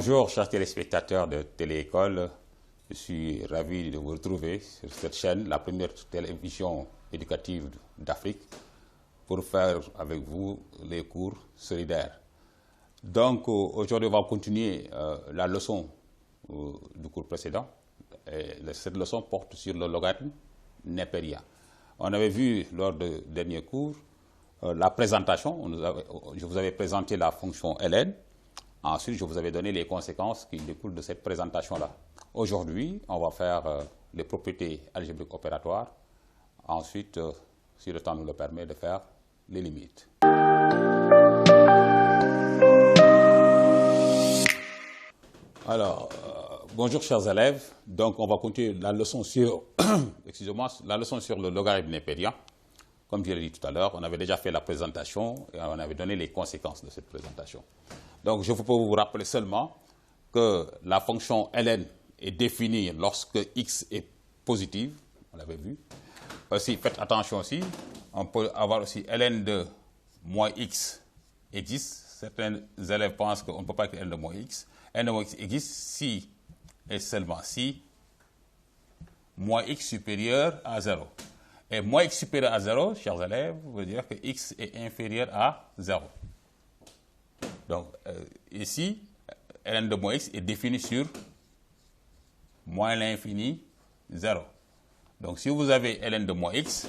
Bonjour chers téléspectateurs de Télé-École, je suis ravi de vous retrouver sur cette chaîne, la première télévision éducative d'Afrique, pour faire avec vous les cours solidaires. Donc aujourd'hui on va continuer la leçon du cours précédent. Et cette leçon porte sur le logarithme népérien. On avait vu lors du dernier cours la présentation, je vous avais présenté la fonction ln. Ensuite, je vous avais donné les conséquences qui découlent de cette présentation-là. Aujourd'hui, on va faire les propriétés algébriques opératoires. Ensuite, si le temps nous le permet, de faire les limites. Alors, bonjour chers élèves. Donc, on va continuer la leçon sur, excusez-moi, la leçon sur le logarithme népérien. Comme je l'ai dit tout à l'heure, on avait déjà fait la présentation et on avait donné les conséquences de cette présentation. Donc, je peux vous rappeler seulement que la fonction ln est définie lorsque x est positive, on l'avait vu. Aussi, faites attention aussi, on peut avoir aussi ln de moins x existe. Certains élèves pensent qu'on ne peut pas écrire ln de moins x. Ln de moins x existe si et seulement si moins x supérieur à 0. Et moins x supérieur à 0, chers élèves, veut dire que x est inférieur à 0. Donc, ici, ln de moins x est défini sur moins l'infini 0. Donc, si vous avez ln de moins x,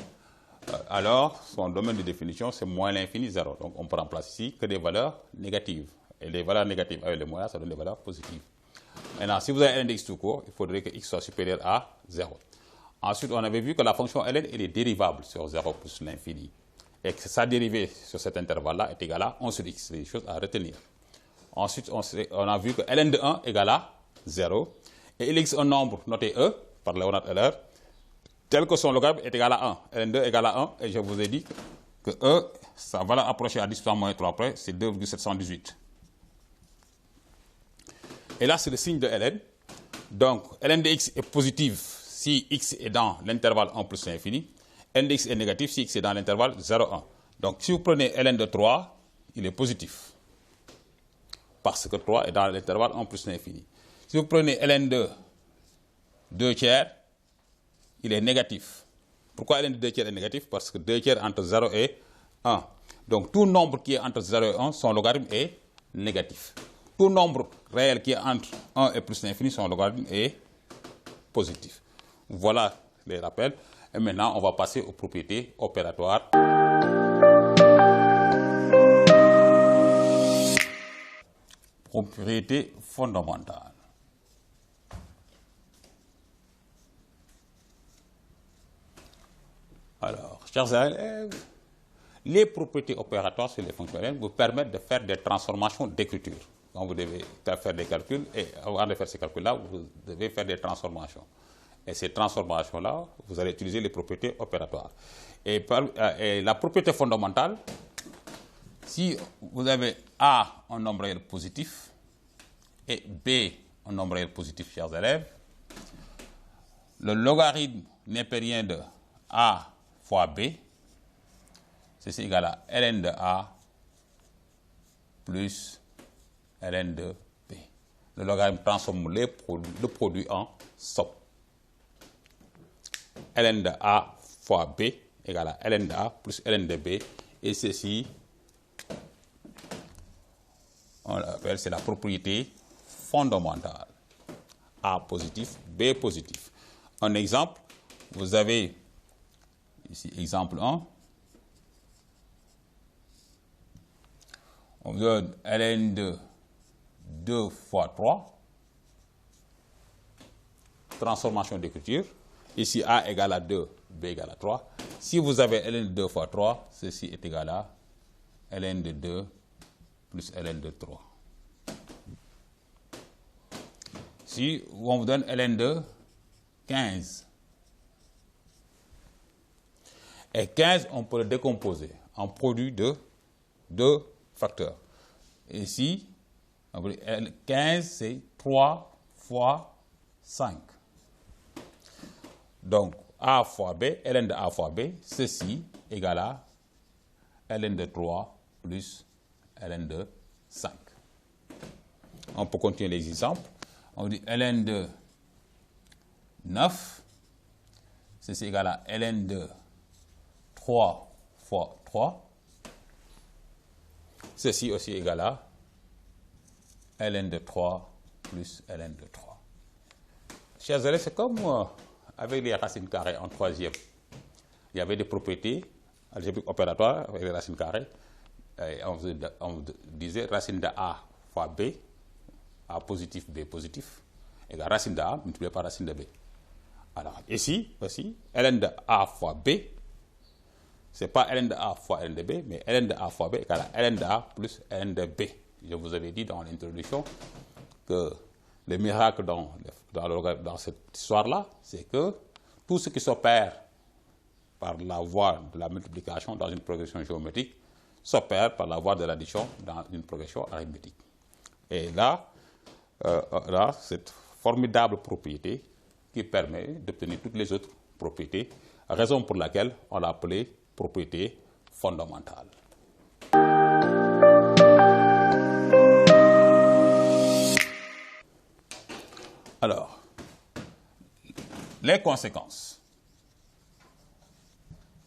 alors son domaine de définition, c'est moins l'infini 0. Donc, on peut remplacer ici que des valeurs négatives. Et les valeurs négatives avec les moyens, ça donne des valeurs positives. Maintenant, si vous avez ln de x tout court, il faudrait que x soit supérieur à 0. Ensuite, on avait vu que la fonction ln, elle est dérivable sur 0 plus l'infini. Et que sa dérivée sur cet intervalle-là est égale à 1 sur x. C'est des choses à retenir. Ensuite, on a vu que ln de 1 égale à 0. Et il existe un nombre noté e, par Léonard Euler, tel que son logarithme est égal à 1. ln de égale à 1. Et je vous ai dit que e, sa valeur approchée à 10 to moins 3 près, c'est 2,718. Et là, c'est le signe de ln. Donc, ln de x est positive si x est dans l'intervalle 1 plus l'infini. Ln de x est négatif si x est dans l'intervalle 0, 1. Donc, si vous prenez ln de 3, il est positif. Parce que 3 est dans l'intervalle 1 plus l'infini. Si vous prenez ln de 2 tiers, il est négatif. Pourquoi ln de 2 tiers est négatif? Parce que 2 tiers entre 0 et 1. Donc, tout nombre qui est entre 0 et 1, son logarithme est négatif. Tout nombre réel qui est entre 1 et plus l'infini, son logarithme est positif. Voilà les rappels. Et maintenant, on va passer aux propriétés opératoires. Propriétés fondamentales. Alors, chers élèves, les propriétés opératoires sur les fonctions ln vous permettent de faire des transformations d'écriture. Quand vous devez faire des calculs, et avant de faire ces calculs-là, vous devez faire des transformations. Et ces transformations-là, vous allez utiliser les propriétés opératoires. Et la propriété fondamentale, si vous avez A un nombre réel positif et B un nombre réel positif, chers élèves, le logarithme népérien de A fois B, c'est égal à ln de A plus ln de B. Le logarithme transforme le produit en somme. Ln de A fois B égale à ln de A plus ln de B. Et ceci, on l'appelle, c'est la propriété fondamentale. A positif, B positif. Un exemple, vous avez ici exemple 1. On vous donne ln de 2 fois 3. Transformation d'écriture. Ici, A égale à 2, B égale à 3. Si vous avez ln de 2 fois 3, ceci est égal à ln de 2 plus ln de 3. Si on vous donne ln de 15. Et 15, on peut le décomposer en produit de deux facteurs. Ici, 15, c'est 3 fois 5. Donc, A fois B, ln de A fois B, ceci égale à ln de 3 plus ln de 5. on peut continuer les exemples. On dit ln de 9, ceci égale à ln de 3 fois 3. Ceci aussi égale à ln de 3 plus ln de 3. Chers élèves, c'est comme avec les racines carrées en troisième. Il y avait des propriétés algébriques opératoires avec les racines carrées. Et on disait racine de A fois B, A positif, B positif, égale racine de A multiplié par racine de B. Alors ici aussi, ln de A fois B, ce n'est pas ln de A fois ln de B, mais ln de A fois B égale à ln de A plus ln de B. Je vous avais dit dans l'introduction que le miracle dans cette histoire-là, c'est que tout ce qui s'opère par la voie de la multiplication dans une progression géométrique s'opère par la voie de l'addition dans une progression arithmétique. Et là, cette formidable propriété qui permet d'obtenir toutes les autres propriétés, raison pour laquelle on l'a appelée propriété fondamentale. Alors, les conséquences.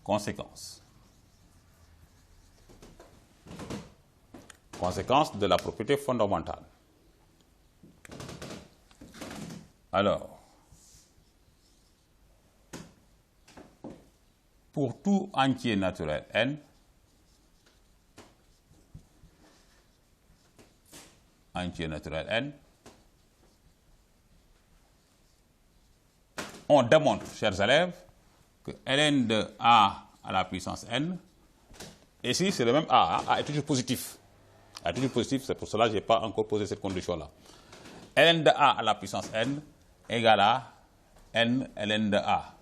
Conséquences de la propriété fondamentale. Alors, pour tout entier naturel n, on démontre, chers élèves, que ln de A à la puissance n, ici c'est le même A, A est toujours positif. A est toujours positif, c'est pour cela que je n'ai pas encore posé cette condition-là. Ln de A à la puissance n égale à n ln de A.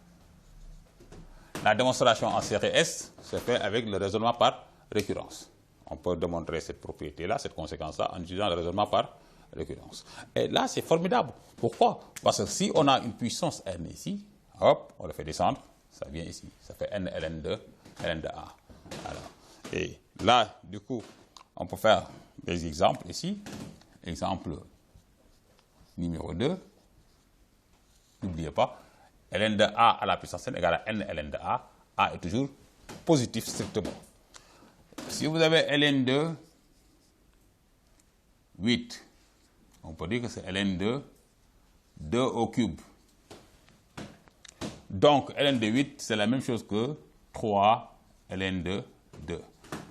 La démonstration en série S se fait avec le raisonnement par récurrence. On peut démontrer cette propriété-là, cette conséquence-là, en utilisant le raisonnement par récurrence. Et là, c'est formidable. Pourquoi? Parce que si on a une puissance n ici, hop, on le fait descendre, ça vient ici. Ça fait n ln de A. Alors, et là, du coup, on peut faire des exemples ici. Exemple numéro 2. N'oubliez pas, ln de A à la puissance n égale à n ln de A. A est toujours positif strictement. Si vous avez ln de 8, on peut dire que c'est ln de 2 au cube. Donc, ln de 8, c'est la même chose que 3 ln de 2.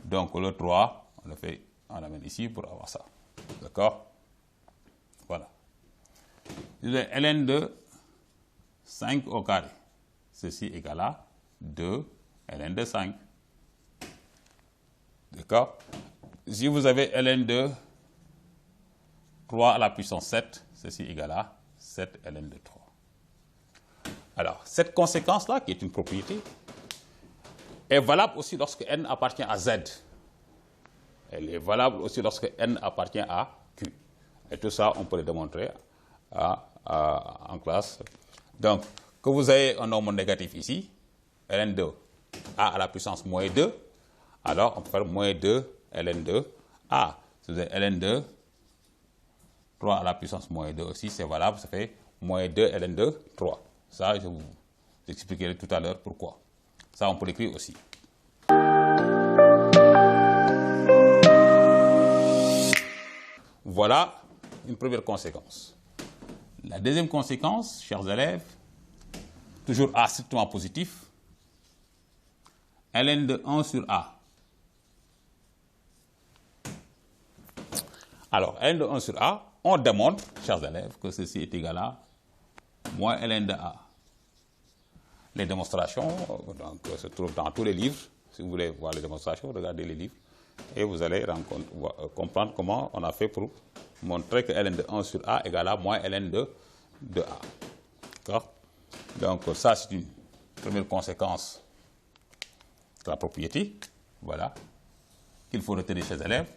Donc, le 3, on l'amène ici pour avoir ça. D'accord? Voilà. Ln de 5 au carré. Ceci égale à 2 ln de 5. D'accord? Si vous avez ln de 3 à la puissance 7, ceci égale à 7 ln de 3. Alors, cette conséquence-là, qui est une propriété, est valable aussi lorsque n appartient à z. Elle est valable aussi lorsque n appartient à q. Et tout ça, on peut le démontrer en classe. Donc, que vous ayez un nombre négatif ici, ln de a à la puissance moins 2, alors on peut faire moins 2 ln de a. Si vous avez ln de 3 à la puissance moins 2 aussi, c'est valable, ça fait moins 2 ln de 3. Ça, je vous expliquerai tout à l'heure pourquoi. Ça, on peut l'écrire aussi. Voilà une première conséquence. La deuxième conséquence, chers élèves, toujours A strictement positif, ln de 1 sur A. Alors, ln de 1 sur A, on démontre, chers élèves, que ceci est égal à moins ln de A. Les démonstrations se trouvent dans tous les livres. Si vous voulez voir les démonstrations, regardez les livres et vous allez comprendre comment on a fait pour montrer que ln de 1 sur A égale à moins ln de A. D'accord? Donc ça, c'est une première conséquence de la propriété. Voilà. Qu'il faut retenir chez les élèves.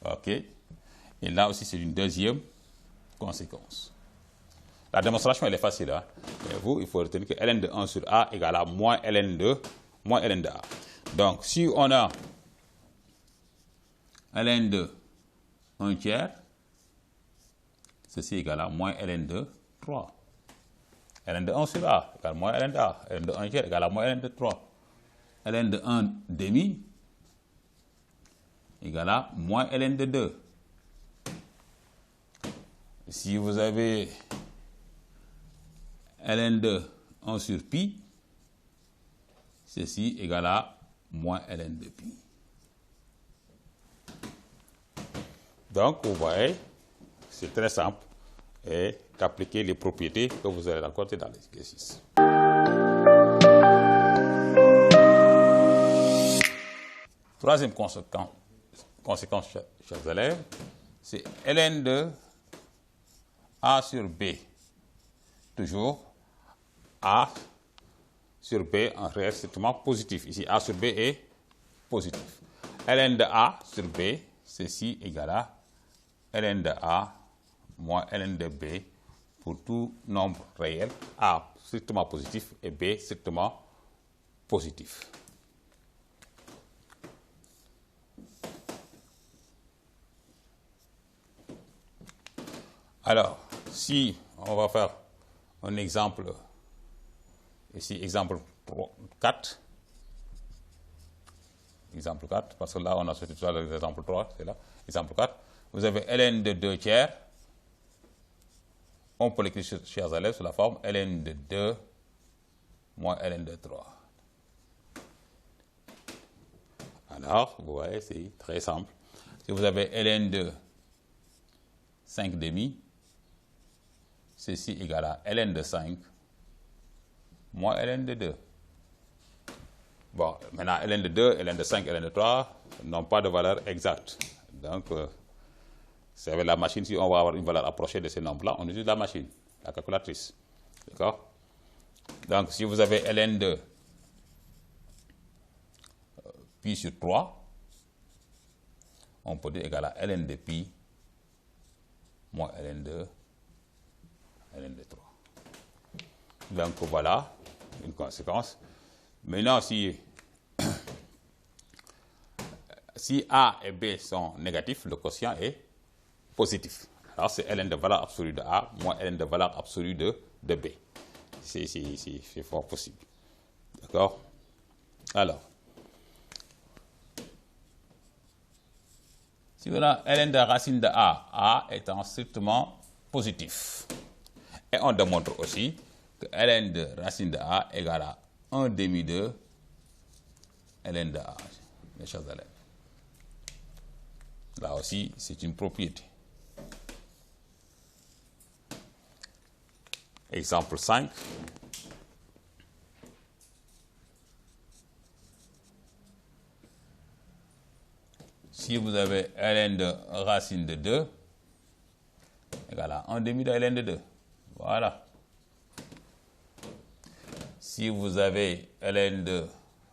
OK. Et là aussi, c'est une deuxième conséquence. La démonstration, elle est facile. Hein? Et vous, il faut retenir que ln de 1 sur A égale à moins ln de A. Donc, si on a ln de 1 tiers, ceci égale à moins ln de 3. ln de 1 sur A égale moins ln de A. ln de 1 tiers égale à moins ln de 3. ln de 1 demi égale à moins ln de 2. Si vous avez ln de 1 sur pi, ceci égale à moins ln de pi. Donc, vous voyez, c'est très simple et d'appliquer les propriétés que vous allez rencontrer dans l'exercice. Troisième conséquence, chers élèves, c'est ln de A sur B. Toujours A sur B en réel strictement positif. Ici, A sur B est positif. ln de A sur B, ceci égale à ln de A moins ln de B pour tout nombre réel, A strictement positif et B strictement positif. Alors, si on va faire un exemple, ici, exemple 4, parce que là, on a sorti tout à l'heure l'exemple 3, c'est là, exemple 4, vous avez ln de 2 tiers, on peut l'écrire, chers élèves, sous la forme ln de 2 moins ln de 3. Alors, vous voyez, c'est très simple. Si vous avez ln de 5 demi, ceci égale à ln de 5 moins ln de 2. Bon, maintenant, ln de 2, ln de 5, ln de 3 n'ont pas de valeur exacte. Donc, c'est avec la machine, si on va avoir une valeur approchée de ces nombres-là, on utilise la machine, la calculatrice. D'accord? Donc, si vous avez ln de pi sur 3, on peut dire égal à ln de pi moins ln de 3. Donc, voilà une conséquence. Maintenant, si A et B sont négatifs, le quotient est positif. Alors, c'est ln de valeur absolue de A moins ln de valeur absolue de B. C'est fort possible. D'accord? Alors, si on a ln de racine de A étant strictement positif. Et on démontre aussi que ln de racine de A égale à 1 demi de ln de A, mes chers élèves. Là aussi, c'est une propriété. Exemple 5. Si vous avez ln de racine de 2 égale à 1 demi de ln de 2. Voilà. Si vous avez ln de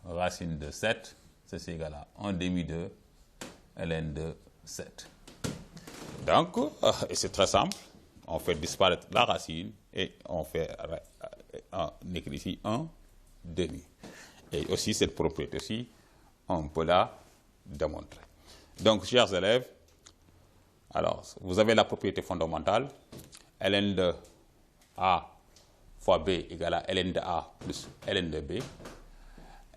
racine de 7, ceci égale à 1 demi de ln de 7. Donc, c'est très simple. On fait disparaître la racine et on écrit ici 1 demi. Et aussi, cette propriété aussi, on peut la démontrer. Donc, chers élèves, alors, vous avez la propriété fondamentale, ln de A fois B égale à ln de A plus ln de B.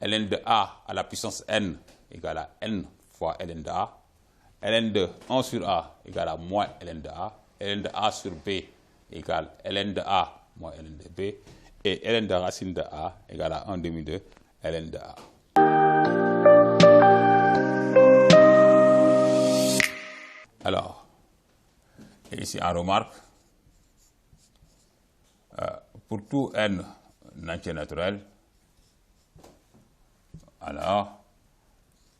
Ln de A à la puissance n égale à n fois ln de A. Ln de 1 sur A égale à moins ln de A. Ln de A sur B égale ln de A moins ln de B. Et ln de racine de A égale à 1 demi de ln de A. Alors, ici en remarque, pour tout n entier naturel, alors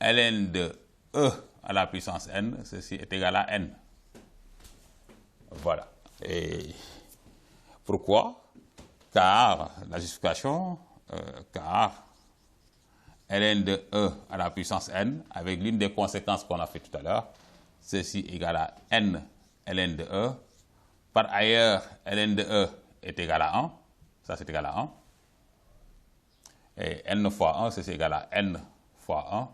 ln de E à la puissance n, ceci est égal à n. Voilà. Et pourquoi? Car la justification, car ln de E à la puissance n, avec l'une des conséquences qu'on a fait tout à l'heure, ceci est égal à n ln de E. Par ailleurs, ln de E est égal à 1. Ça, c'est égal à 1. Et n fois 1, c'est égal à n fois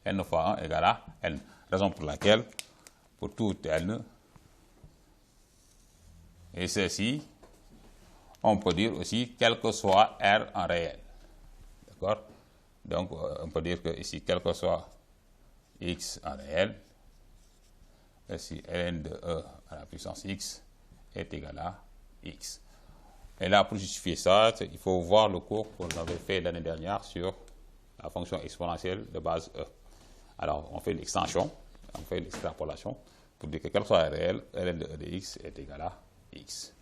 1. N fois 1 égale à n. Raison pour laquelle, pour tout n, Et ceci, on peut dire aussi quel que soit R en réel. D'accord? Donc, on peut dire que ici, quel que soit X en réel, ici, ln de E à la puissance X est égal à X. Et là, pour justifier ça, il faut voir le cours qu'on avait fait l'année dernière sur la fonction exponentielle de base E. Alors, on fait une extension, on fait une extrapolation pour dire que quel que soit réel, ln de E de X est égal à X.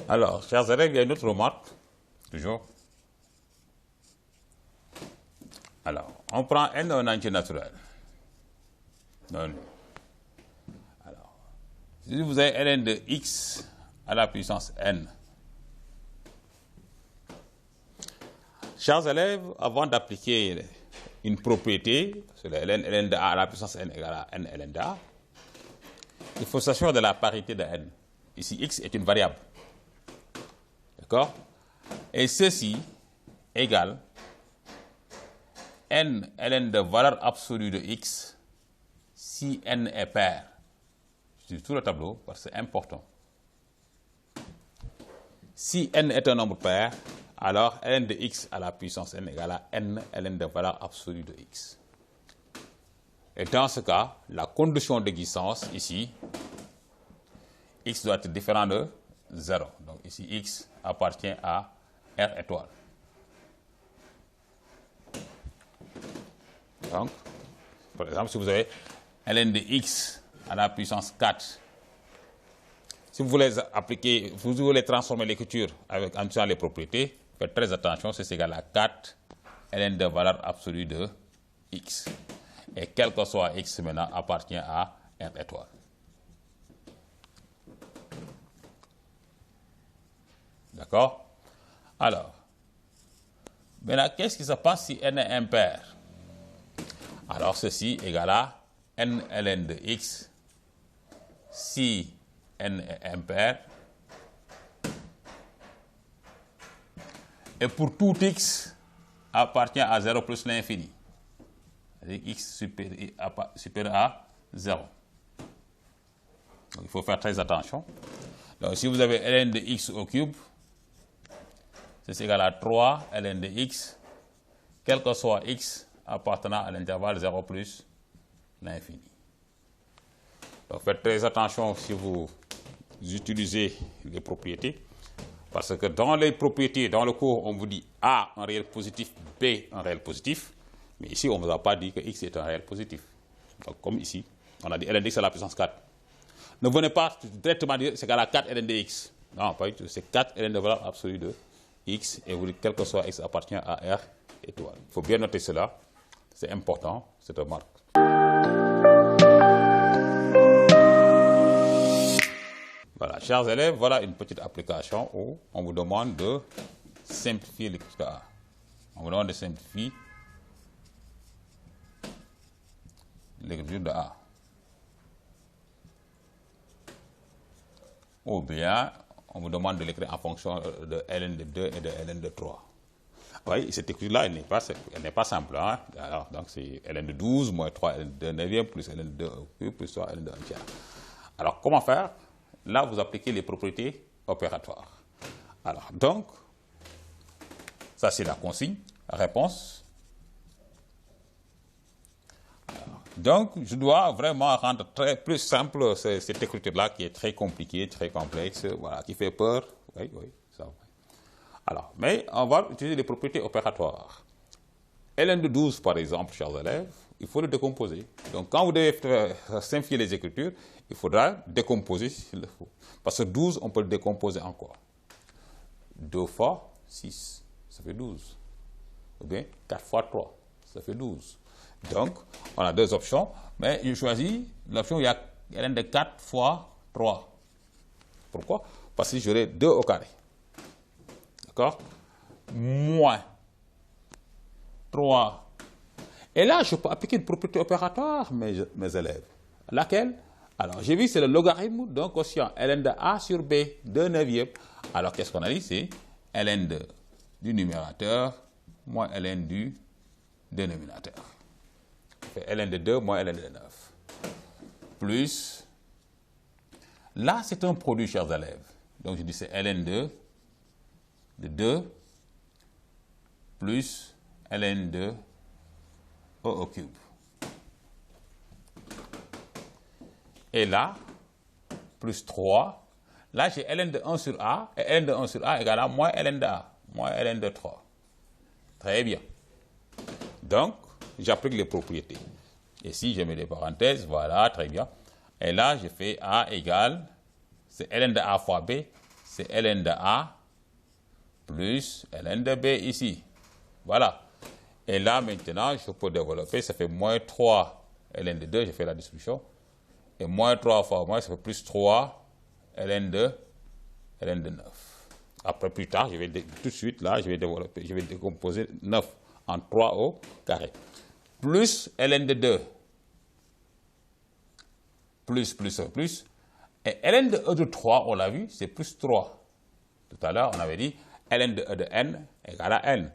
Alors, chers élèves, il y a une autre remarque, toujours. Alors, on prend n un entier naturel. Non. Alors, si vous avez ln de x à la puissance n, chers élèves, avant d'appliquer une propriété sur ln de a à la puissance n égale à n ln de a, il faut s'assurer de la parité de n. Ici, x est une variable. D'accord? Et ceci égale n ln de valeur absolue de x si n est pair. Je dis tout le tableau parce que c'est important. Si n est un nombre pair, alors ln de x à la puissance n égale à n ln de valeur absolue de x. Et dans ce cas, la condition d'existence ici, x doit être différent de 0. Donc ici, x appartient à R étoile. Donc, par exemple, si vous avez ln de x à la puissance 4, si vous voulez appliquer, vous voulez transformer l'écriture en utilisant les propriétés, faites très attention, c'est égal à 4 ln de valeur absolue de x. Et quel que soit x maintenant appartient à R étoile. D'accord? Alors, maintenant, qu'est-ce qui se passe si n est impair? Alors, ceci égale à n ln de x si n est impair. Et pour tout x appartient à 0 plus l'infini. C'est-à-dire x supérieur à 0. Donc, il faut faire très attention. Donc, si vous avez ln de x au cube, c'est égal à 3 ln de x, quel que soit x appartenant à l'intervalle 0 plus l'infini. Donc faites très attention si vous utilisez les propriétés, parce que dans les propriétés, dans le cours, on vous dit A un réel positif, B un réel positif, mais ici on ne vous a pas dit que x est un réel positif. Donc comme ici, on a dit ln de x à la puissance 4. Ne venez pas directement dire c'est égal à 4 ln de x. Non, pas du tout, c'est 4 ln de valeur absolue de x, et vous dites quel que soit x appartient à R étoile. Il faut bien noter cela, c'est important, cette remarque. Voilà, chers élèves, voilà une petite application où on vous demande de simplifier l'écriture de A. On vous demande de simplifier l'écriture de A. Ou bien, on vous demande de l'écrire en fonction de ln de 2 et de ln de 3. Oui, cette écriture-là, elle n'est pas simple. Hein? Alors, donc, c'est ln de 12 moins 3 ln de 9e plus ln de 2 au cube plus 3 ln de 1 tiers. Alors, comment faire? Là, vous appliquez les propriétés opératoires. Alors, donc, ça, c'est la consigne, la réponse. Alors, donc, je dois vraiment rendre plus simple cette écriture-là qui est très compliquée, très complexe, voilà, qui fait peur. Oui, oui, ça va. Alors, mais on va utiliser les propriétés opératoires. ln de 12, par exemple, chers élèves, il faut le décomposer. Donc, quand vous devez simplifier les écritures, il faudra décomposer s'il le faut. Parce que 12, on peut le décomposer encore. 2 fois 6, ça fait 12. Ou bien 4 fois 3, ça fait 12. Donc, on a deux options, mais je choisis l'option où il y a ln de 4 fois 3. Pourquoi? Parce que j'aurai 2 au carré. D'accord? Moins 3. Et là, je peux appliquer une propriété opératoire, mes élèves. Laquelle? Alors, j'ai vu c'est le logarithme d'un quotient ln de A sur B, 2 neuvième. Alors, qu'est-ce qu'on a dit? C'est ln du numérateur moins ln du dénominateur. Ça fait ln de 2 moins ln de 9. plus, là c'est un produit, chers élèves. Donc je dis c'est ln2 de 2 plus ln2 au cube. Et là, plus 3. Là, j'ai ln de 1 sur a, et ln de 1 sur a égale à moins ln de a, moins ln de 3. Très bien. Donc, j'applique les propriétés. Ici, je mets des parenthèses, voilà, très bien. Et là, je fais a égale, c'est ln de a fois b, c'est ln de a plus ln de b ici. Voilà. Et là, maintenant, je peux développer, ça fait moins 3 ln de 2, je fais la distribution. Et moins 3 fois moins, ça fait plus 3 ln de 9. Après, plus tard, je vais tout de suite, là, je vais développer, je vais décomposer 9 en 3 au carré. Plus ln de 2. Plus. Et ln de e de 3, on l'a vu, c'est plus 3. Tout à l'heure, on avait dit ln de e de n égale à n.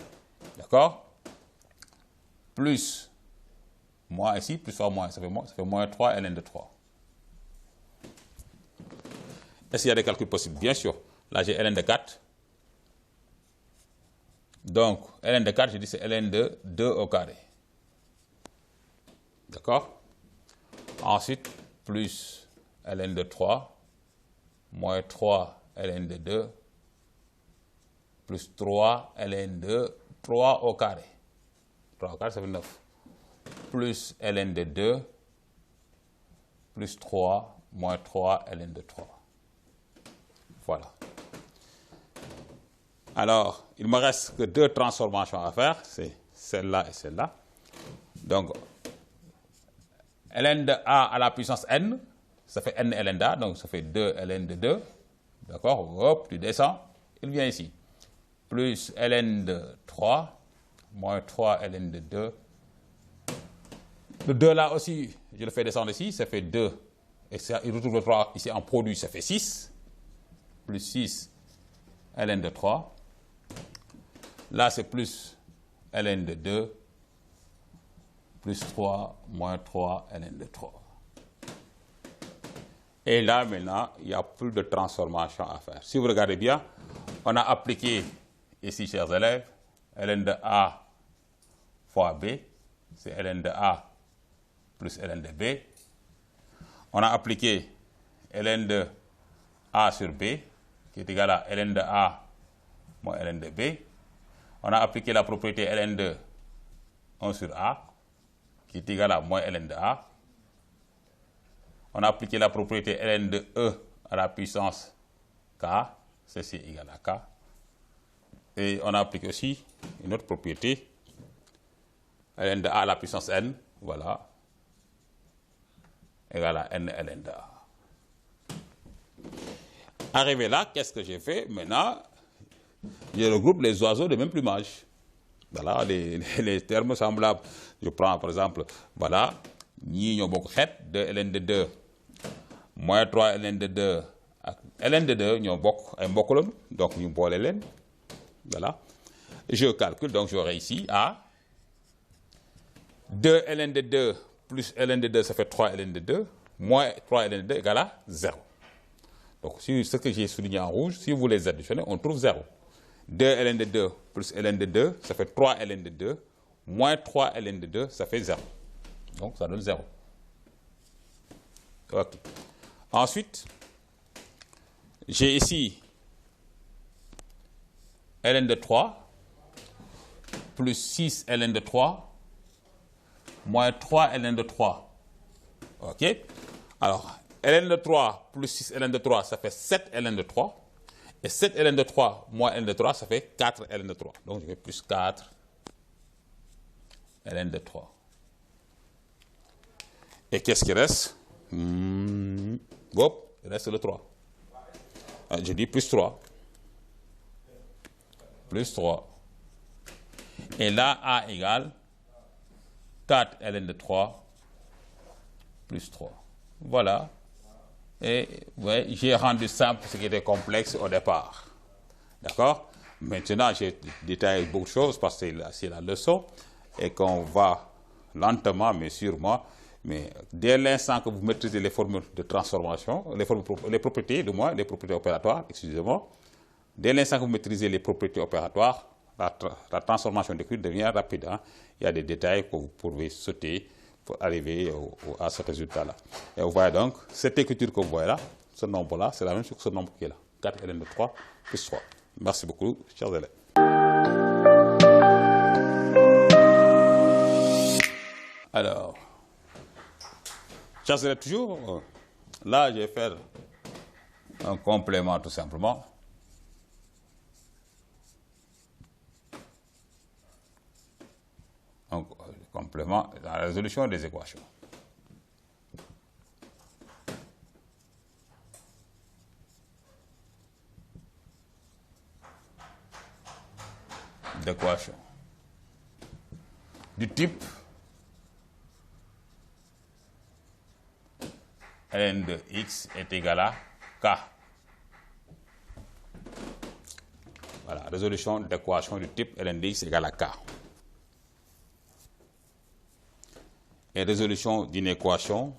D'accord? Plus, moins ici, plus fois moins, ça fait moins 3 ln de 3. Est-ce qu'il y a des calculs possibles? Bien sûr. Là, j'ai ln de 4. Donc, ln de 4, je dis c'est ln de 2 au carré. D'accord? Ensuite, plus ln de 3, moins 3 ln de 2, plus 3 ln de 3 au carré. 3 au carré, ça fait 9. Plus ln de 2, plus 3, moins 3 ln de 3. Voilà. Alors, il me reste que 2 transformations à faire, c'est celle-là et celle-là. Donc, ln de a à la puissance n, ça fait n ln de a, donc ça fait 2 ln de 2. D'accord? Hop, tu descends, il vient ici. Plus ln de 3, moins 3 ln de 2. Le 2 là aussi, je le fais descendre ici, ça fait 2. Et ça, il retrouve le 3 ici en produit, ça fait 6. Plus 6 ln de 3. Là, c'est plus ln de 2, plus 3, moins 3 ln de 3. Et là, maintenant, il n'y a plus de transformation à faire. Si vous regardez bien, on a appliqué ici, chers élèves, ln de a fois b, c'est ln de a plus ln de b. On a appliqué ln de a sur b, qui est égal à ln de a moins ln de b. On a appliqué la propriété ln de 1 sur a, qui est égal à moins ln de a. On a appliqué la propriété ln de e à la puissance k, ceci est égal à k. Et on a appliqué aussi une autre propriété, ln de a à la puissance n, voilà, égal à n ln de a. Arrivé là, qu'est-ce que j'ai fait? Maintenant, je regroupe les oiseaux de même plumage. Voilà, les termes semblables. Je prends par exemple, voilà, ñii ñoo bokk xeet, 2 ln de 2, moins 3 ln de 2, ak ln de 2 ñoo bokk ay mbokk lañu, donc ñu boole leen. Voilà. Je calcule, donc j'aurai ici A, 2 ln de 2 plus ln de 2, ça fait 3 ln de 2, moins 3 ln de 2 égale à 0. Donc, ce que j'ai souligné en rouge, si vous les additionnez, on trouve 0. 2 ln de 2 plus ln de 2, ça fait 3 ln de 2, moins 3 ln de 2, ça fait 0. Donc, ça donne 0. Okay. Ensuite, j'ai ici ln de 3 plus 6 ln de 3 moins 3 ln de 3. OK? Alors, ln de 3 plus 6 ln de 3, ça fait 7 ln de 3. Et 7 ln de 3 moins ln de 3, ça fait 4 ln de 3. Donc, je vais plus 4 ln de 3. Et qu'est-ce qui reste? Hop, il reste le 3. Je dis plus 3. Plus 3. Et là, A égale 4 ln de 3 plus 3. Voilà. Et ouais, j'ai rendu simple ce qui était complexe au départ. D'accord? Maintenant, j'ai détaillé beaucoup de choses parce que c'est la leçon et qu'on va lentement mais sûrement Mais dès l'instant que vous maîtrisez les formules de transformation, les propriétés, du moins, les propriétés opératoires, excusez-moi, dès l'instant que vous maîtrisez les propriétés opératoires, la transformation d'écriture devient rapide. Hein. Il y a des détails que vous pouvez sauter pour arriver à ce résultat-là. Et vous voyez donc, cette écriture que vous voyez là, ce nombre-là, c'est la même chose que ce nombre qui est là. 4 ln de 3 plus 3. Merci beaucoup, chers élèves. Alors, chers élèves, toujours, là, je vais faire un complément tout simplement. Un complément dans la résolution des équations. D'équation du type ln de x est égal à k. Voilà, résolution d'équation du type ln de x est égal à k. Et résolution d'une équation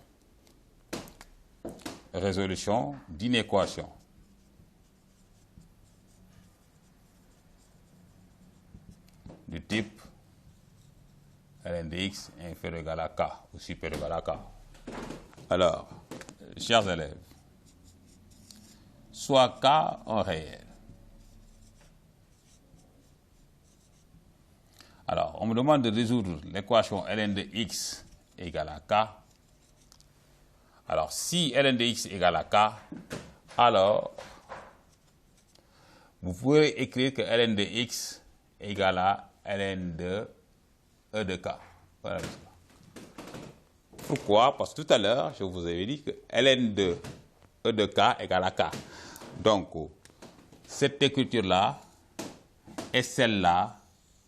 du type ln de x est inférieur ou égal à k ou supérieur ou égal à k. Alors, chers élèves, soit k un réel. Alors, on me demande de résoudre l'équation ln de x égale à k. Alors, si ln de x égale à k, alors, vous pouvez écrire que ln de x égale à ln de e de k. Voilà. Pourquoi? Parce que tout à l'heure, je vous avais dit que ln de e de k égale à k. Donc, cette écriture-là et celle-là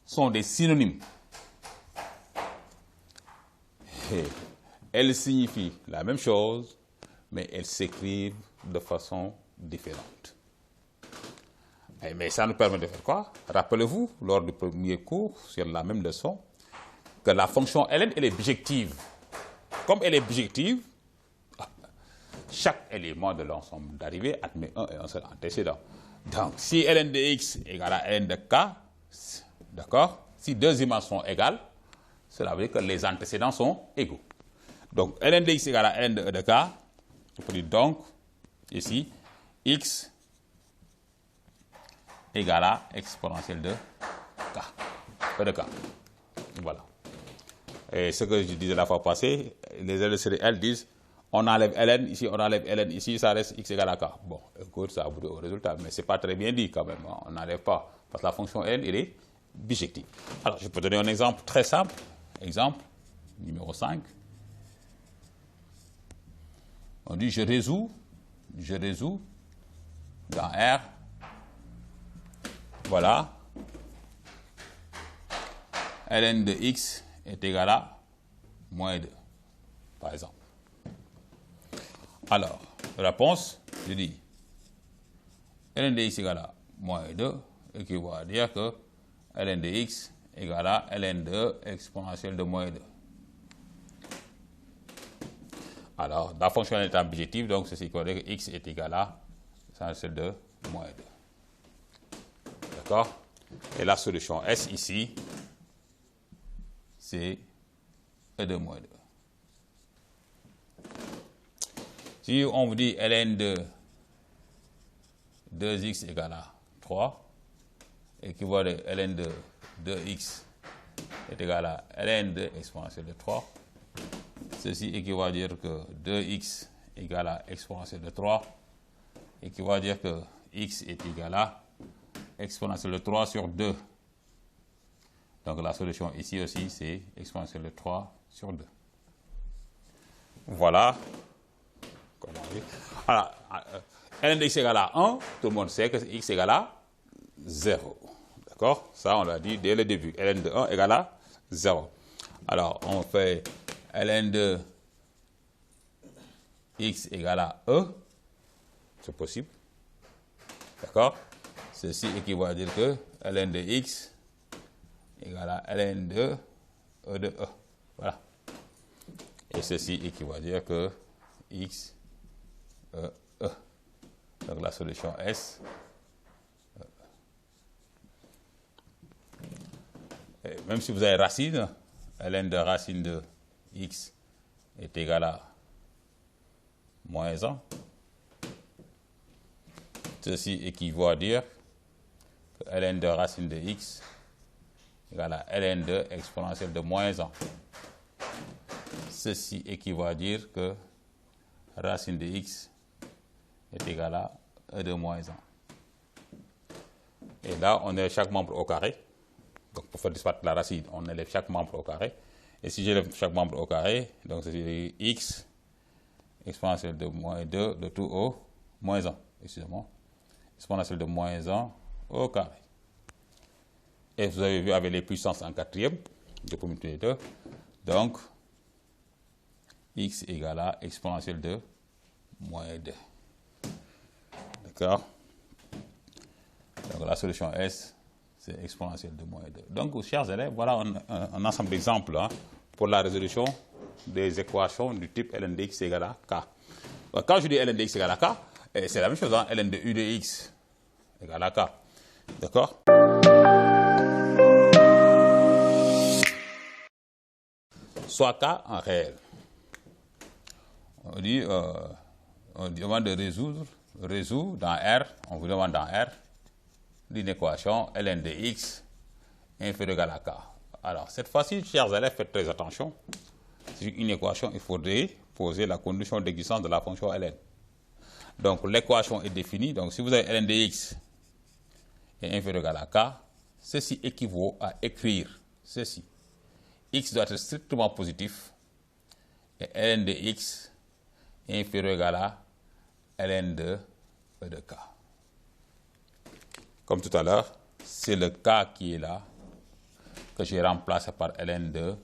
sont des synonymes. Et elles signifient la même chose, mais elles s'écrivent de façon différente. Mais ça nous permet de faire quoi? Rappelez-vous, lors du premier cours, sur la même leçon, que la fonction ln, elle est bijective. Comme elle est bijective, chaque élément de l'ensemble d'arrivée admet un et un seul antécédent. Donc, si ln de x égale à ln de k, d'accord? Si deux dimensions sont égales, cela veut dire que les antécédents sont égaux. Donc, ln de x égale à ln de e de k, on peut dire donc, ici, x égale à exponentielle de k, e de k. Voilà. Et ce que je disais la fois passée, les élèves de série L disent, on enlève ln, ici on enlève ln, ici ça reste x égale à k. Bon, écoute, ça aboutit au résultat, mais ce n'est pas très bien dit quand même, hein. On n'enlève pas, parce que la fonction ln, elle est bijective. Alors, je peux donner un exemple très simple. Exemple numéro 5. On dit, je résous dans R, voilà, ln de x est égal à moins 2, par exemple. Alors, réponse, je dis, ln de x égale à moins 2, équivaut à dire que ln de x égale à ln de exponentielle de moins 2. Alors, la fonction étant bijective, donc ceci veut dire que x est égal à exponentielle de moins 2. D'accord? Et la solution S ici, c'est e de moins 2. Si on vous dit ln de 2x égale à 3, équivaut à ln de 2x est égal à ln de exponentielle de 3, ceci équivaut à dire que 2x égale à exponentielle de 3, équivaut à dire que x est égal à exponentielle de 3 sur 2. Donc la solution ici aussi, c'est exponentielle de 3 sur 2. Voilà. Comment on dit? Alors, ln de x égale à 1, tout le monde sait que x égale à 0. D'accord? Ça, on l'a dit dès le début. Ln de 1 égale à 0. Alors, on fait ln de x égale à e. C'est possible. D'accord? Ceci équivaut à dire que ln de x égale à ln de e de e. Voilà. Et ceci équivaut à dire que x, e. Donc la solution S, et même si vous avez racine, ln de racine de x est égal à moins 1. Ceci équivaut à dire que ln de racine de x égale à ln de exponentielle de moins 1. Ceci équivaut à dire que racine de x est égal à e de moins 1. Et là, on élève chaque membre au carré. Donc, pour faire disparaître la racine, on élève chaque membre au carré. Et si j'élève chaque membre au carré, donc c'est x exponentielle de moins 2 de tout au moins 1. Excusez-moi. Exponentielle de moins 1 au carré. Et vous avez vu avec les puissances en quatrième, 2 pour multiplier 2. Donc, x égale à exponentielle de moins 2. D'accord? Donc, la solution S, c'est exponentielle de moins 2. Donc, chers élèves, voilà un ensemble d'exemples pour la résolution des équations du type ln de x égale à k. Donc, quand je dis ln de x égale à k, c'est la même chose, ln de u de x égale à k. D'accord? Soit k en réel. On dit, on demande de résoudre dans R, on vous demande dans R, d'une équation ln de x inférieur égal à k. Alors, cette fois-ci, chers élèves, faites très attention. C'est une équation, il faudrait poser la condition d'existence de la fonction ln. Donc, l'équation est définie. Donc, si vous avez ln de x est inférieur égal à k, ceci équivaut à écrire ceci. X doit être strictement positif et ln de x est inférieur égal à ln de e de k. Comme tout à l'heure, c'est le k qui est là que j'ai remplacé par ln de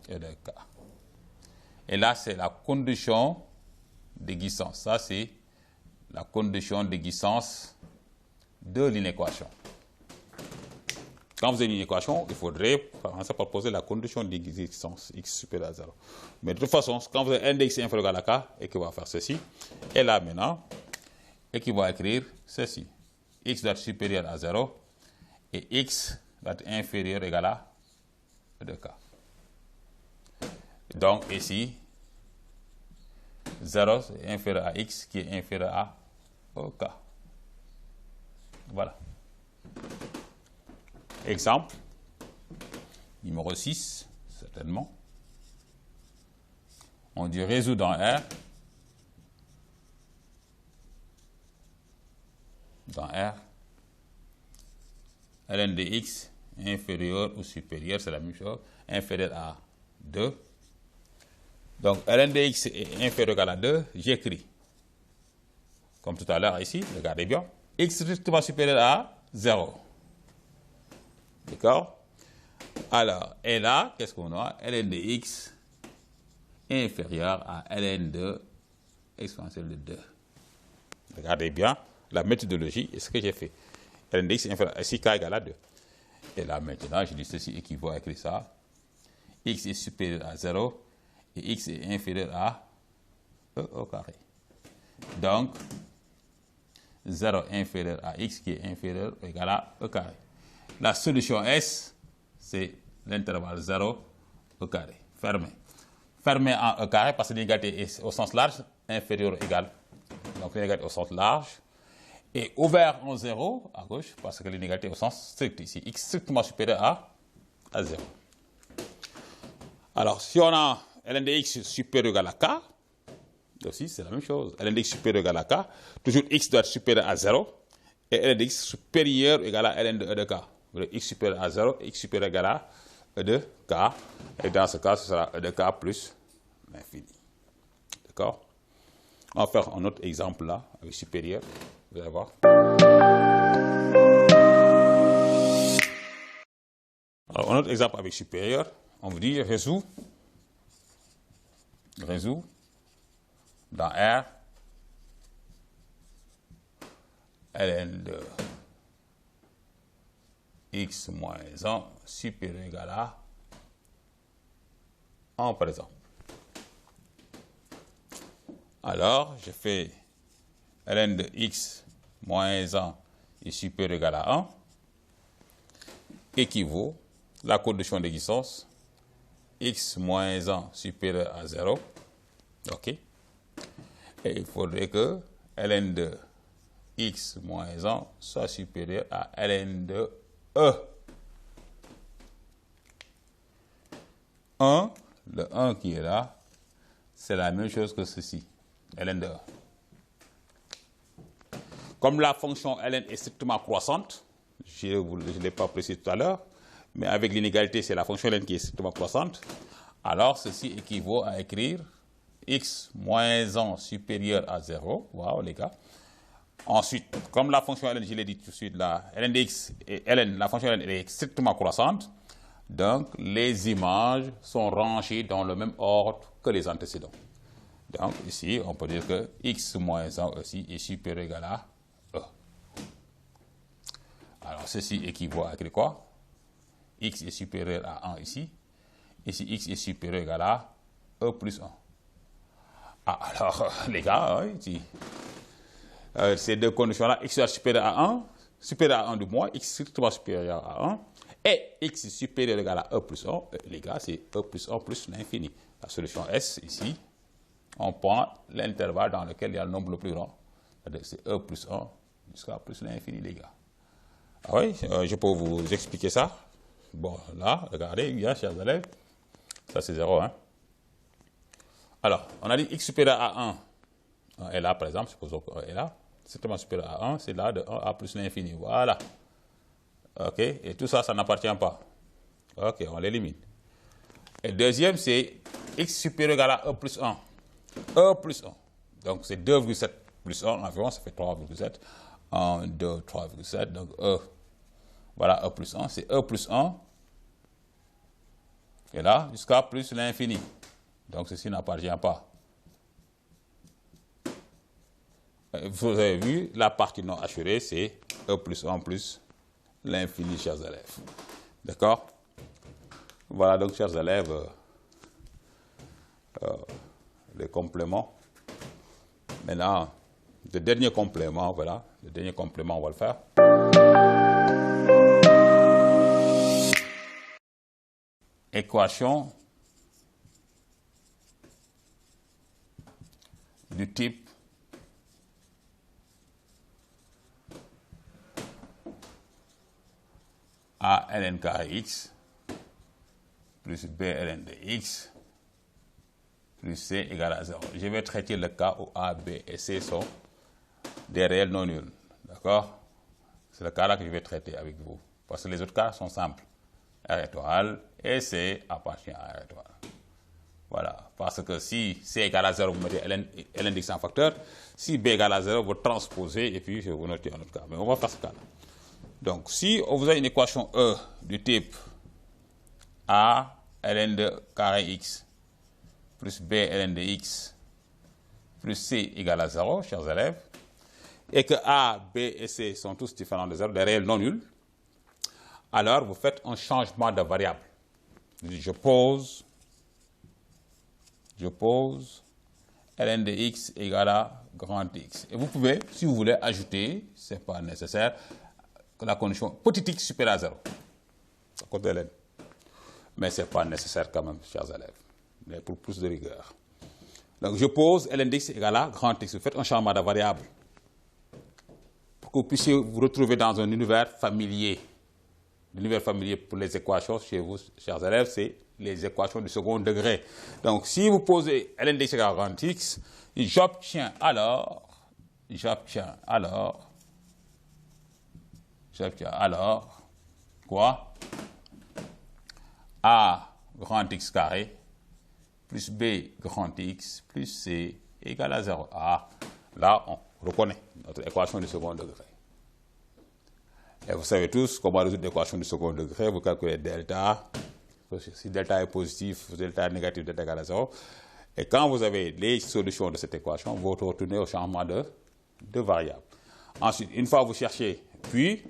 e de k. Et là, c'est la condition d'existence. Ça, c'est la condition d'existence de l'inéquation. Quand vous avez une équation, il faudrait commencer par poser la condition d'existence x supérieur à 0. Mais de toute façon, quand vous avez n de x inférieur à k, et qu'il va faire ceci, et là maintenant, et qu'il va écrire ceci. X doit être supérieur à 0 et x doit être inférieur égal à e de k. Donc ici, 0 est inférieur à x qui est inférieur à k. Voilà. Exemple, numéro 6, certainement. On dit résoudre dans R. Dans R, ln de x inférieur ou supérieur, c'est la même chose, inférieur à 2. Donc, ln de x est inférieur à 2, j'écris, comme tout à l'heure ici, regardez bien, x strictement supérieur à 0. D'accord? Alors, et là, qu'est-ce qu'on a? Ln de x inférieur à ln de exponentielle de 2. Regardez bien la méthodologie et ce que j'ai fait. Ln de x inférieur à k égale à 2. Et là, maintenant, je dis ceci équivaut à écrire ça. X est supérieur à 0 et x est inférieur à e au carré. Donc, 0 inférieur à x qui est inférieur ou égal à e carré. La solution S, c'est l'intervalle 0 e carré, fermé. Fermé en e carré parce que l'inégalité est au sens large, inférieur ou égal. Donc l'inégalité au sens large. Et ouvert en 0 à gauche parce que l'inégalité est au sens strict ici. X strictement supérieur à 0. Alors si on a ln de x supérieur ou égal à k, aussi c'est la même chose. Ln de x supérieur ou égal à k, toujours x doit être supérieur à 0. Et ln de x supérieur ou égal à ln de e de k. X supérieur à 0, x supérieur égal à e de k. Et dans ce cas, ce sera e de k plus l'infini. D'accord? On va faire un autre exemple là, avec supérieur. Vous allez voir. Alors, un autre exemple avec supérieur. On vous dit résout dans R ln de x moins 1 supérieur ou égal à 1 par exemple. Alors, je fais ln de x moins 1 est supérieur ou égal à 1 équivaut la condition d'existence x moins 1 supérieur à 0. OK. Et il faudrait que ln de x moins 1 soit supérieur à ln de e. 1, le 1 qui est là, c'est la même chose que ceci, ln de e. Comme la fonction ln est strictement croissante, je ne l'ai pas précisé tout à l'heure, mais avec l'inégalité, c'est la fonction ln qui est strictement croissante, alors ceci équivaut à écrire x moins 1 supérieur à 0. Waouh, les gars. Ensuite, comme la fonction ln, je l'ai dit tout de suite là, ln de x et ln, la fonction ln est strictement croissante, donc les images sont rangées dans le même ordre que les antécédents. Donc ici, on peut dire que x moins 1 aussi est supérieur ou égal à e. Alors ceci équivaut à écrire quoi? X est supérieur à 1 ici. Ici, x est supérieur ou égal à e plus 1. Ah, alors, les gars, ici, ces deux conditions-là, x est supérieur à 1 du moins, x strictement supérieur à 1, et x est supérieur ou égal à e plus 1, les gars, c'est e plus 1 plus l'infini. La solution S, ici, on prend l'intervalle dans lequel il y a le nombre le plus grand. C'est e plus 1 jusqu'à plus l'infini, les gars. Ah oui, je peux vous expliquer ça. Bon, là, regardez, bien, chers élèves, ça c'est 0, hein. Alors, on a dit x supérieur à 1 est là, par exemple, supposons que 1 est là. Strictement supérieur à 1, c'est là de 1 à plus l'infini. Voilà. OK, et tout ça, ça n'appartient pas. OK, on l'élimine. Et deuxième, c'est x supérieur ou égal à e plus 1. E plus 1. Donc, c'est 2,7 plus 1 environ, ça fait 3,7. 1, 2, 3,7. Donc, e. Voilà, e plus 1, c'est e plus 1. Et là, jusqu'à plus l'infini. Donc, ceci n'appartient pas. Vous avez vu, la partie non assurée, c'est e plus 1 plus l'infini, chers élèves. D'accord? Voilà donc, chers élèves, les compléments. Maintenant, le dernier complément, voilà. Le dernier complément, on va le faire. Équation du type A ln carré x plus b ln de x plus c égale à 0. Je vais traiter le cas où A, B et C sont des réels non nuls. D'accord? C'est le cas-là que je vais traiter avec vous. Parce que les autres cas sont simples. R étoile et C appartient à R étoile. Voilà. Parce que si C égale à 0, vous mettez ln de x en facteur. Si B égale à 0, vous transposez et puis je vais vous noter un autre cas. Mais on va faire ce cas-là. Donc, si on vous a une équation E du type A ln de carré x plus B ln de x plus C égale à 0, chers élèves, et que A, B et C sont tous différents de 0, des réels non nuls, alors vous faites un changement de variable. Je pose ln de x égale à grand x. Et vous pouvez, si vous voulez, ajouter, ce n'est pas nécessaire, la condition petit x supérieur à 0. À côté de ln. Mais ce n'est pas nécessaire quand même, chers élèves. Mais pour plus de rigueur. Donc je pose ln de x égale à grand x. Vous faites un changement de variable. Pour que vous puissiez vous retrouver dans un univers familier. L'univers familier pour les équations chez vous, chers élèves, c'est les équations du second degré. Donc si vous posez ln de x égale à grand x, j'obtiens alors quoi? A grand x carré plus B grand x plus C égale à 0. Ah, là, on reconnaît notre équation du second degré. Et vous savez tous comment résoudre l'équation du second degré. Vous calculez delta. Si delta est positif, delta est négatif, delta égale à 0. Et quand vous avez les solutions de cette équation, vous retournez au changement de variable. Ensuite, une fois que vous cherchez, puis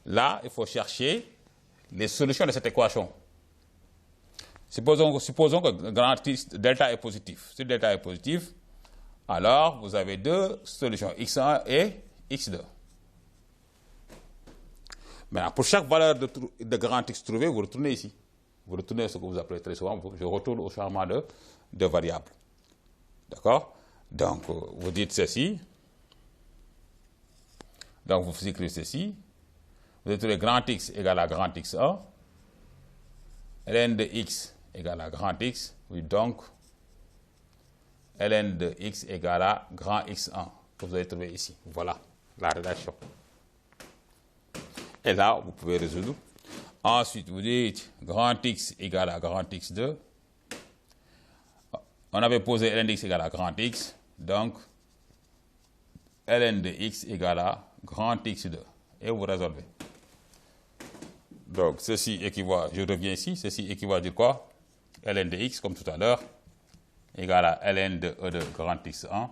là, il faut chercher les solutions de cette équation. Supposons que grand x, delta est positif. Si delta est positif, alors vous avez deux solutions, x1 et x2. Maintenant, pour chaque valeur de grand X trouvée, vous retournez ici. Vous retournez ce que vous appelez très souvent, je retourne au changement de variable. D'accord? Donc, vous dites ceci. Donc, vous écrivez ceci. Vous trouvez grand X égale à grand X1. Ln de X égale à grand X. Oui, donc, Ln de X égale à grand X1, que vous avez trouvé ici. Voilà la rédaction. Et là, vous pouvez résoudre. Ensuite, vous dites grand X égale à grand X2. On avait posé Ln de X égale à grand X. Donc, Ln de X égale à grand X2. Et vous résolvez. Donc, ceci équivaut, je reviens ici, ceci équivaut à dire quoi? Ln de X, comme tout à l'heure, égale à Ln de E de grand X1.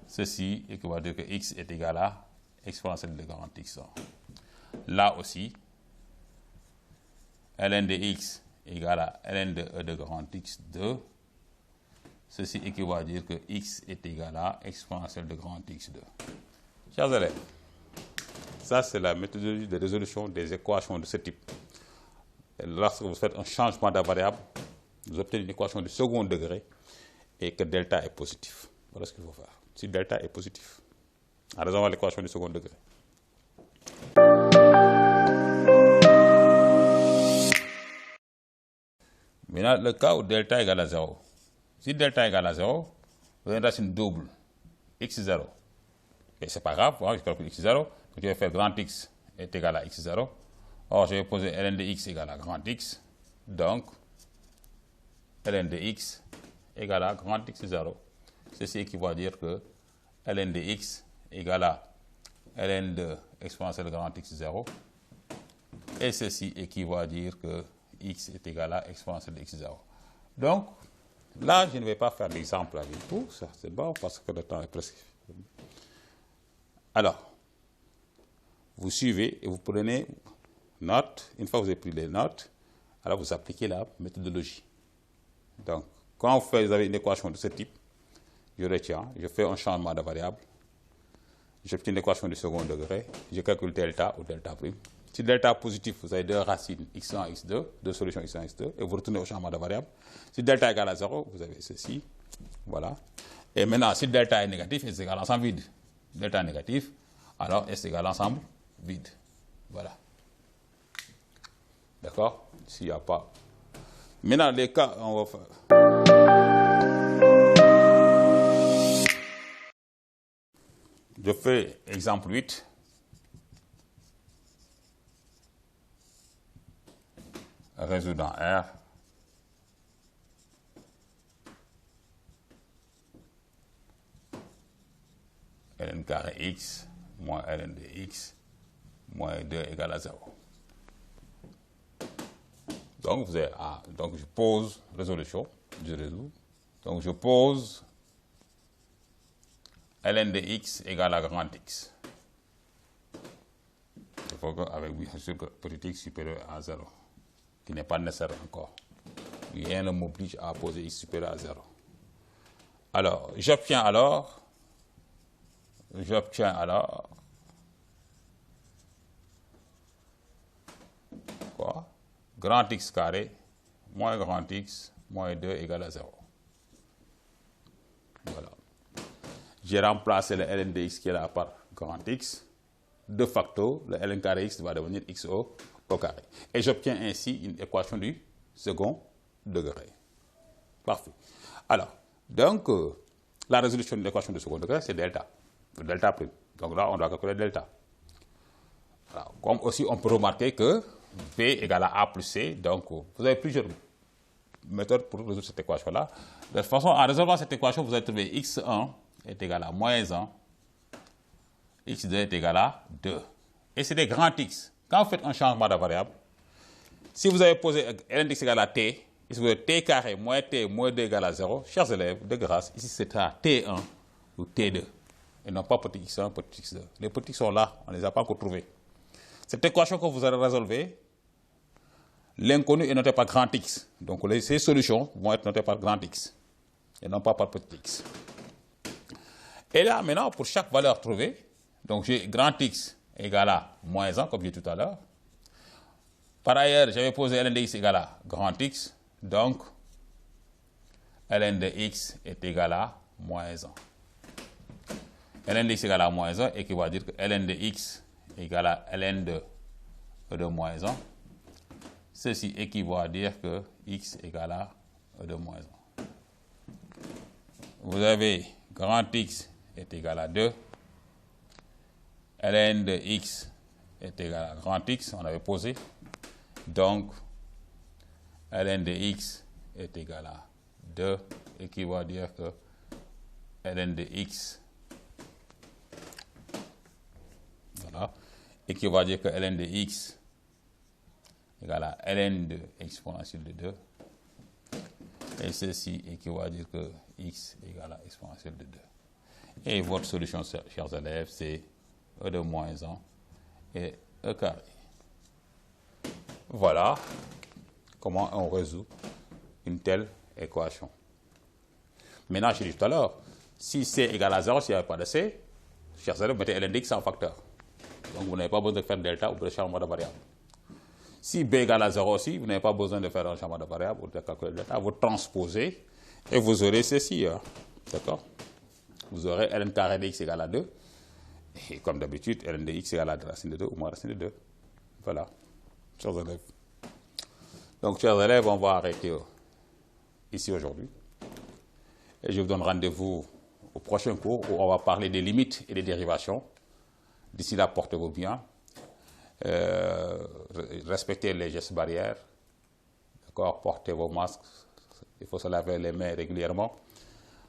Ceci équivaut à dire que X est égal à exponentielle de grand X1. Là aussi, Ln de X égale à Ln de E de grand X2. Ceci équivaut à dire que X est égal à exponentielle de grand X2. Chers élèves, ça c'est la méthodologie de résolution des équations de ce type. Et lorsque vous faites un changement de variable, vous obtenez une équation de second degré et que delta est positif. Voilà ce qu'il faut faire. Si delta est positif, en résolvant l'équation du second degré. Maintenant, le cas où delta égale à 0. Si delta égale à 0, vous avez une racine double, x0. Et ce n'est pas grave, je calcule x0. Donc je vais faire grand X est égal à x0. Or, je vais poser Ln de X égale à grand X. Donc, Ln de X égale à grand X0. Ceci équivaut à dire que Ln de X égale à Ln de exponentielle de grand X0. Et ceci équivaut à dire que X est égal à exponentielle de X0. Donc, là, je ne vais pas faire l'exemple avec vous. Ça, c'est bon parce que le temps est presque. Alors, vous suivez et vous prenez note. Une fois que vous avez pris les notes, alors vous appliquez la méthodologie. Donc, quand vous avez une équation de ce type, je retiens, je fais un changement de variable, j'obtiens une équation du second degré, je calcule delta ou delta prime. Si delta est positif, vous avez deux racines x1 x2, deux solutions x1 x2, et vous retournez au changement de variable. Si delta est égal à 0, vous avez ceci, voilà. Et maintenant, si delta est négatif, S est égal à ensemble vide. Delta est négatif, alors S est égal à ensemble vide. Voilà. D'accord? S'il n'y a pas. Maintenant, les cas, on va faire. Je fais exemple 8. Résoudant R. Ln carré x moins Ln de x moins 2 égale à 0. Donc, vous avez, donc je pose résolution, je résous. Donc, je pose Ln de x égale à grand X. Il faut qu'avec bien sûr que petit x supérieur à 0, qui n'est pas nécessaire encore. Rien ne m'oblige à poser x supérieur à 0. Alors, j'obtiens alors quoi? Grand X carré moins grand X moins 2 égale à 0. Voilà. J'ai remplacé le Ln de x qui est là par grand X. De facto, le Ln carré x va devenir x au carré. Et j'obtiens ainsi une équation du second degré. Parfait. Alors, donc, la résolution de l'équation du second degré, c'est delta. Delta prime. Donc là, on doit calculer delta. Alors, comme aussi, on peut remarquer que P égale à A plus C. Donc, vous avez plusieurs méthodes pour résoudre cette équation-là. De toute façon, en résolvant cette équation, vous allez trouver x1 est égal à moins 1, x2 est égal à 2. Et c'est des grands X. Quand vous faites un changement de variable, si vous avez posé Ln de x égale à t, ici vous avez t carré moins t moins 2 égale à 0, chers élèves, de grâce, ici c'est à t1 ou t2. Et non pas petit x1, petit x2. Les petits sont là, on ne les a pas encore trouvés. Cette équation que vous allez résolver, l'inconnu est noté par grand X. Donc ces solutions vont être notées par grand X et non pas par petit x. Et là, maintenant, pour chaque valeur trouvée, donc j'ai grand X égale à moins 1, comme j'ai dit tout à l'heure. Par ailleurs, j'avais posé ln de x égale à grand X, donc ln de x est égal à moins 1. ln de x égale à moins 1 équivaut à dire que ln de x égale à ln de moins 1. Ceci équivaut à dire que x égale à e de moins 1. Vous avez grand X est égal à 2. ln de x est égal à grand X, on avait posé. Donc, ln de x est égal à 2, équivaut à dire que ln de x, voilà, équivaut à dire que ln de x égale à ln de exponentielle de 2. Et ceci équivaut à dire que x égale à exponentielle de 2. Et votre solution, chers élèves, c'est e de moins 1 et e carré. Voilà comment on résout une telle équation. Maintenant, j'ai dit tout à l'heure, si c égale à 0, s'il n'y avait pas de c, chers élèves, mettez ln de x en facteur. Donc, vous n'avez pas besoin de faire delta ou de changement de variable. Si b égale à 0 aussi, vous n'avez pas besoin de faire un changement de variable ou de calculer delta. Vous transposez et vous aurez ceci. D'accord? Vous aurez ln carré de x égale à 2. Et comme d'habitude, ln de x égale à racine de 2 ou moins racine de 2. Voilà, chers élèves. Donc, chers élèves, on va arrêter ici aujourd'hui. Et je vous donne rendez-vous au prochain cours où on va parler des limites et des dérivations. D'ici là, portez-vous bien. Respectez les gestes barrières. D'accord? Portez vos masques. Il faut se laver les mains régulièrement.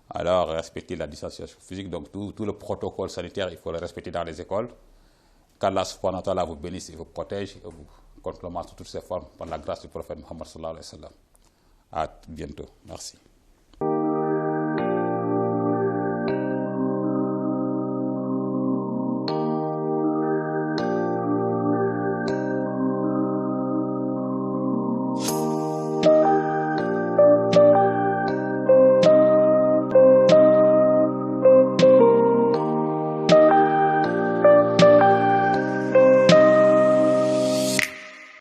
Alors, respectez la distanciation physique. Donc, tout le protocole sanitaire, il faut le respecter dans les écoles. Qu'Allah subhanahu wa ta'ala vous bénisse et vous protège et vous contre le mal sous toutes ses formes par la grâce du prophète Muhammad sallallahu alayhi wa sallam. À bientôt. Merci.